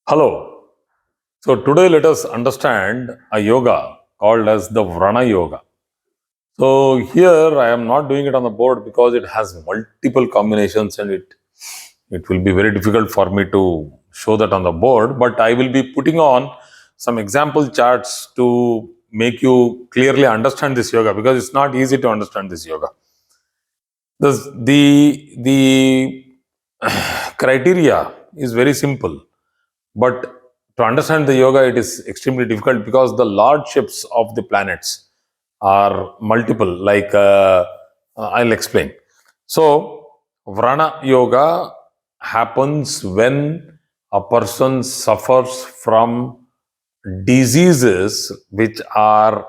Hello. So today let us understand a yoga called as the Vrana Yoga. So here I am not doing it on the board because it has multiple combinations and it will be very difficult for me to show that on the board, but I will be putting on some example charts to make you clearly understand this yoga because it's not easy to understand this yoga. The criteria is very simple. But to understand the yoga, it is extremely difficult because the lordships of the planets are multiple. I'll explain. So, Vrana Yoga happens when a person suffers from diseases which are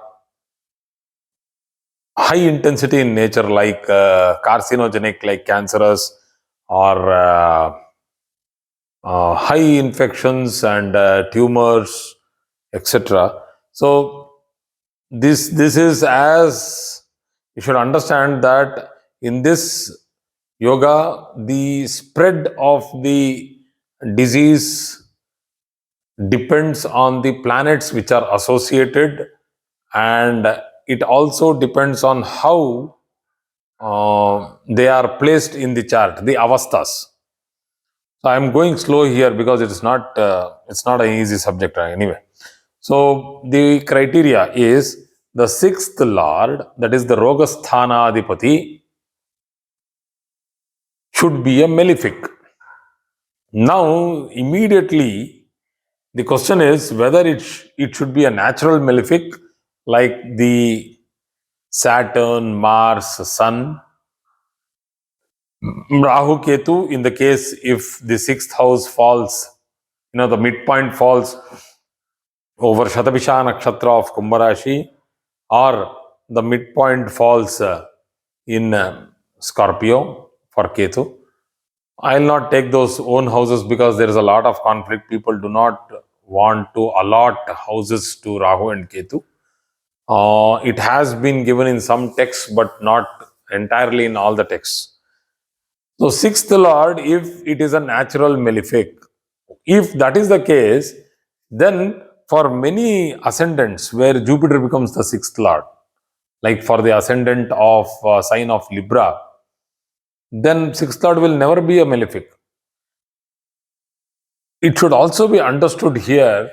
high intensity in nature, like carcinogenic, like cancerous, or high infections and tumors, etc. So this is, as you should understand, that in this yoga the spread of the disease depends on the planets which are associated, and it also depends on how they are placed in the chart, the avastas. So I'm going slow here because it's not an easy subject anyway. So the criteria is the sixth lord, that is the Rogasthana Adhipati, should be a malefic. Now, immediately, the question is whether it should be a natural malefic like the Saturn, Mars, Sun, Rahu, Ketu. In the case if the sixth house falls, the midpoint falls over Shatabisha Nakshatra of Kumbha Rashi, or the midpoint falls in Scorpio for Ketu. I'll not take those own houses because there is a lot of conflict. People do not want to allot houses to Rahu and Ketu. It has been given in some texts, but not entirely in all the texts. So, sixth lord, if it is a natural malefic, if that is the case, then for many ascendants where Jupiter becomes the sixth lord, like for the ascendant of sign of Libra, then sixth lord will never be a malefic. It should also be understood here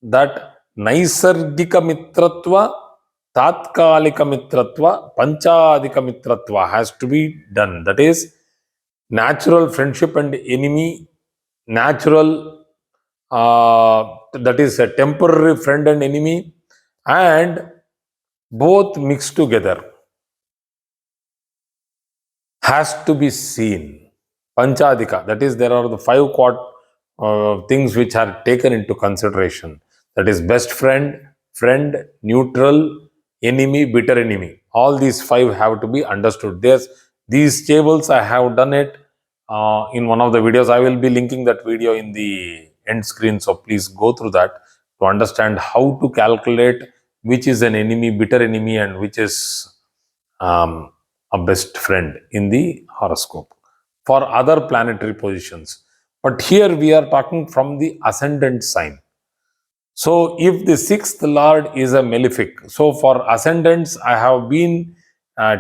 that Naisargika Mitratva, Tatkalika Mitratva, Panchadika Mitratva has to be done. That is, natural friendship and enemy, natural, that is a temporary friend and enemy, and both mixed together has to be seen. Panchadika, that is, there are the five things which are taken into consideration. That is best friend, friend, neutral, enemy, bitter enemy. All these five have to be understood. These tables I have done it in one of the videos. I will be linking that video in the end screen. So please go through that to understand how to calculate which is an enemy, bitter enemy, and which is a best friend in the horoscope for other planetary positions. But here we are talking from the ascendant sign. So if the sixth lord is a malefic, so for ascendants, I have been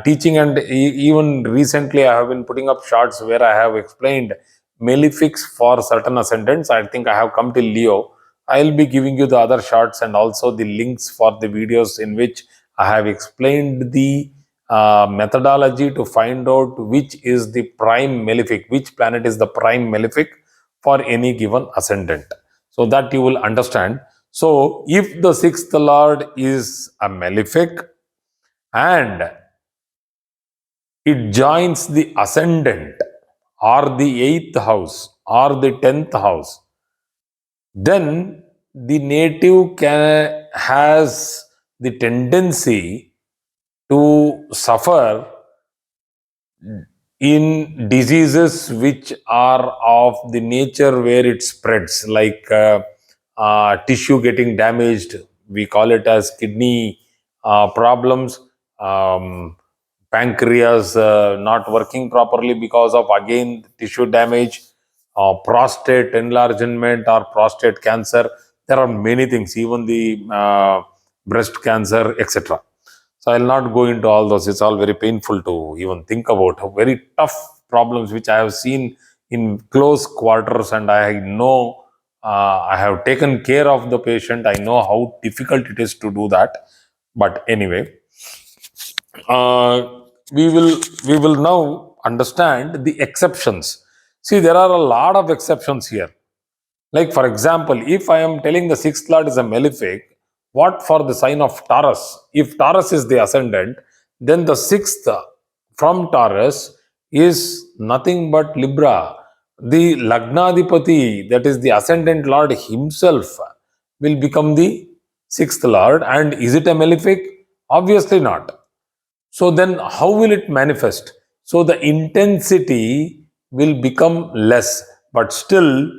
teaching, and even recently I have been putting up charts where I have explained malefics for certain ascendants. I think I have come to Leo. I'll be giving you the other charts and also the links for the videos in which I have explained the methodology to find out which is the prime malefic, which planet is the prime malefic for any given ascendant, so that you will understand. So, if the sixth lord is a malefic and it joins the ascendant or the eighth house or the 10th house, then the native has the tendency to suffer in diseases which are of the nature where it spreads, like tissue getting damaged. We call it as kidney problems, pancreas not working properly because of again tissue damage, prostate enlargement or prostate cancer. There are many things, even the breast cancer, etc. So I'll not go into all those. It's all very painful to even think about. Very tough problems which I have seen in close quarters, and I know I have taken care of the patient. I know how difficult it is to do that. But anyway, uh, we will now understand the exceptions. See, there are a lot of exceptions here. Like, for example, if I am telling the sixth lord is a malefic, what for the sign of Taurus? If Taurus is the ascendant, then the sixth from Taurus is nothing but Libra. The Lagnadipati, that is the ascendant lord himself, will become the sixth lord. And is it a malefic? Obviously not. So then how will it manifest? So the intensity will become less, but still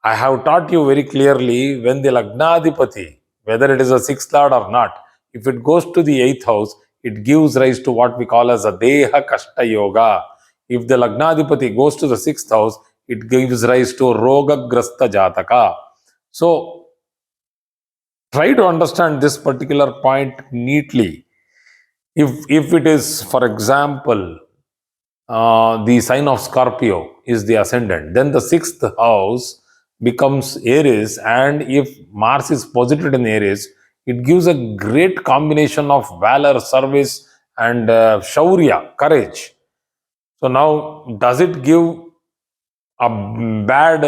I have taught you very clearly, when the Lagnadipati, whether it is a sixth lord or not, if it goes to the eighth house, it gives rise to what we call as a Deha Kashta Yoga. If the Lagnadipati goes to the sixth house, it gives rise to Roga Grasta Jataka. So try to understand this particular point neatly. If it is, for example, the sign of Scorpio is the ascendant, then the sixth house becomes Aries, and if Mars is posited in Aries, it gives a great combination of valor, service, and shaurya, courage. So now, does it give a bad?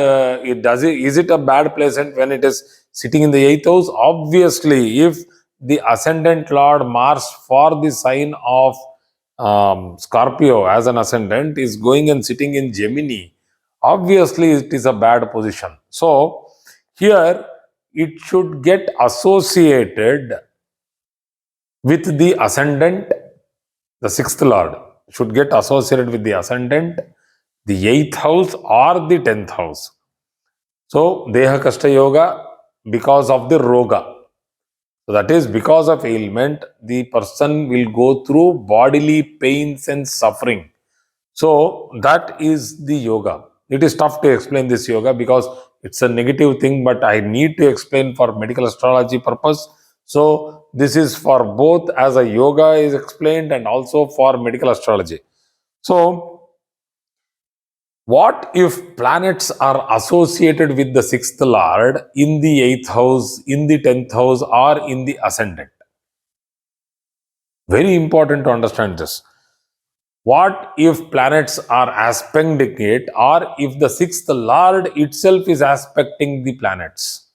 Is it a bad placement when it is sitting in the eighth house? Obviously, if the ascendant Lord Mars for the sign of Scorpio as an ascendant is going and sitting in Gemini, obviously it is a bad position. So here it should get associated with the ascendant. The sixth lord should get associated with the ascendant, the eighth house, or the 10th house. So Deha Kashta Yoga, because of the Roga. So that is, because of ailment, the person will go through bodily pains and suffering. So that is the yoga. It is tough to explain this yoga because it's a negative thing, but I need to explain for medical astrology purpose. So this is for both, as a yoga is explained, and also for medical astrology. So what if planets are associated with the sixth lord in the eighth house, in the 10th house, or in the ascendant? Very important to understand this. What if planets are aspecting it, or if the sixth lord itself is aspecting the planets?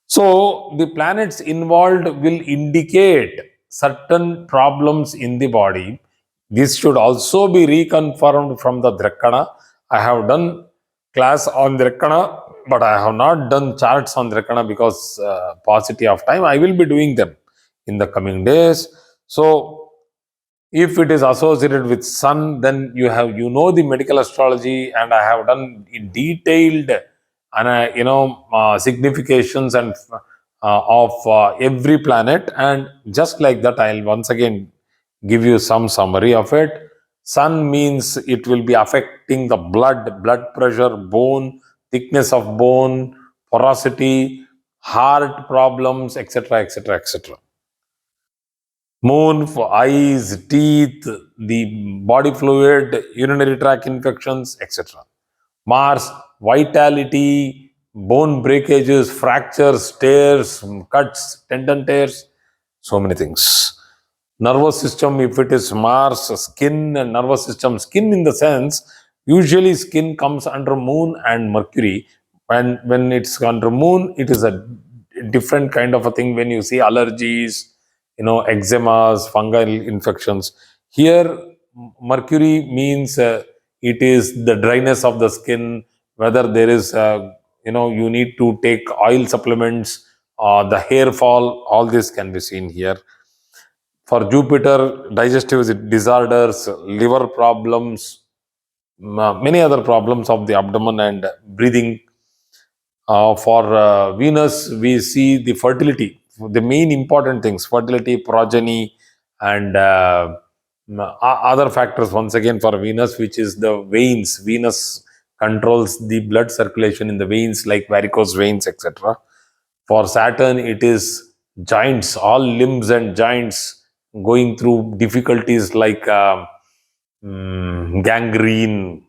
So the planets involved will indicate certain problems in the body. This should also be reconfirmed from the Drakana. I have done class on Drakana, but I have not done charts on Drakana because paucity of time. I will be doing them in the coming days. So if it is associated with sun, then you know the medical astrology, and I have done detailed and significations and of every planet. And just like that, I'll once again give you some summary of it. Sun means it will be affecting the blood pressure, bone, thickness of bone, porosity, heart problems, etc., etc., etc. Moon for eyes, teeth, the body fluid, urinary tract infections, etc. Mars, vitality, bone breakages, fractures, tears, cuts, tendon tears, so many things. Nervous system, if it is Mars, skin and nervous system. Skin, in the sense, usually skin comes under Moon and Mercury. When it's under Moon, it is a different kind of a thing. When you see allergies, eczemas, fungal infections. Here, Mercury means it is the dryness of the skin, whether there is, you need to take oil supplements, the hair fall, all this can be seen here. For Jupiter, digestive disorders, liver problems, many other problems of the abdomen and breathing. For Venus, we see the fertility, the main important things: fertility, progeny, and other factors. Once again, for Venus, which is the veins, Venus controls the blood circulation in the veins like varicose veins, etc. For Saturn, it is giants, all limbs and joints going through difficulties like gangrene,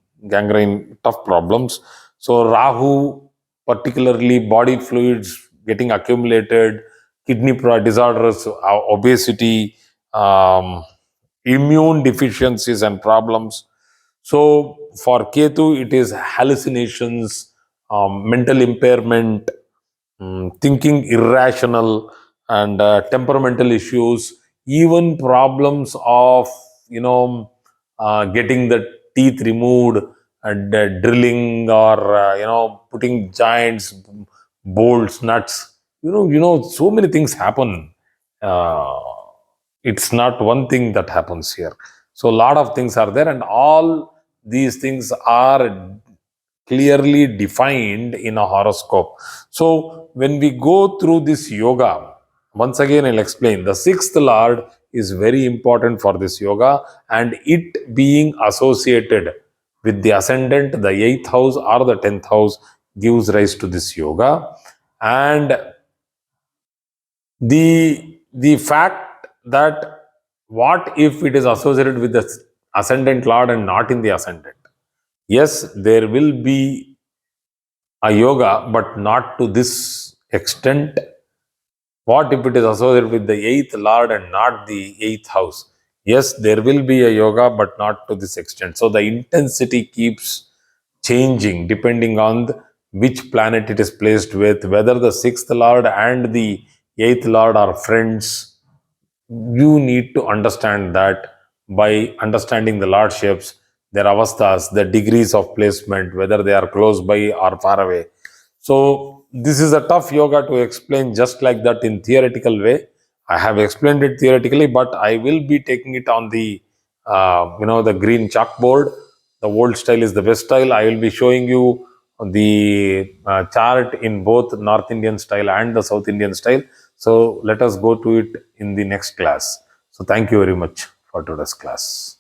tough problems. So Rahu, particularly body fluids getting accumulated, disorders, obesity, um, immune deficiencies and problems. So for Ketu, it is hallucinations, mental impairment, thinking irrational, and temperamental issues, even problems of getting the teeth removed and drilling or putting giants, bolts, nuts. So many things happen. Uh, it's not one thing that happens here. So a lot of things are there, and all these things are clearly defined in a horoscope. So when we go through this yoga, once again I'll explain, the sixth lord is very important for this yoga, and it being associated with the ascendant, the eighth house or the 10th house, gives rise to this yoga. And the fact that what if it is associated with the ascendant lord and not in the ascendant? Yes, there will be a yoga, but not to this extent. What if it is associated with the eighth lord and not the eighth house? Yes, there will be a yoga, but not to this extent. So the intensity keeps changing depending on which planet it is placed with, whether the sixth lord and the eighth lord are friends. You need to understand that by understanding the lordships, their avasthas, the degrees of placement, whether they are close by or far away. So this is a tough yoga to explain just like that in theoretical way. I have explained it theoretically, but I will be taking it on the the green chalkboard. The old style is the best style. I will be showing you the chart in both North Indian style and the South Indian style. So let us go to it in the next class. So thank you very much for today's class.